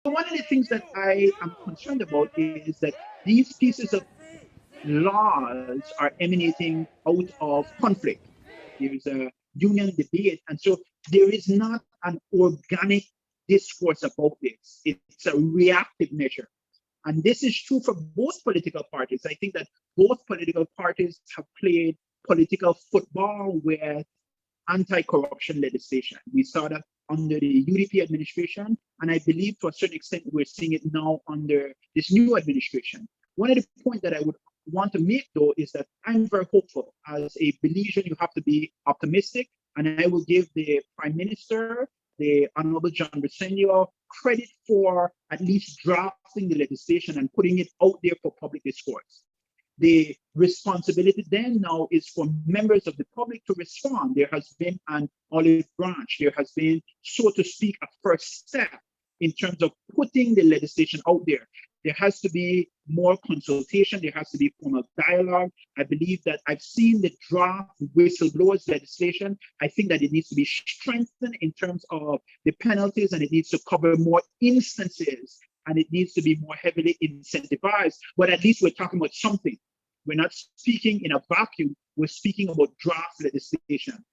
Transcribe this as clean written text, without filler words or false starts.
one of the things that I am concerned about is that these pieces of laws are emanating out of conflict. There is a union debate, and so there is not an organic discourse about this. It's a reactive measure. And this is true for both political parties. I think that both political parties have played political football with anti-corruption legislation. We saw that under the U.D.P administration, and I believe to a certain extent we're seeing it now under this new administration. One of the points that I would want to make, though, is that I'm very hopeful. As a Belizean, you have to be optimistic, and I will give the Prime Minister, the Honorable John Rosenio, credit for at least drafting the legislation and putting it out there for public discourse. The responsibility then now is for members of the public to respond. There has been an olive branch. There has been, so to speak, a first step in terms of putting the legislation out there. There has to be more consultation. There has to be formal dialogue. I believe that I've seen the draft whistleblowers legislation. I think that it needs to be strengthened in terms of the penalties, and it needs to cover more instances, and it needs to be more heavily incentivized. But at least we're talking about something. We're not speaking in a vacuum. We're speaking about draft legislation.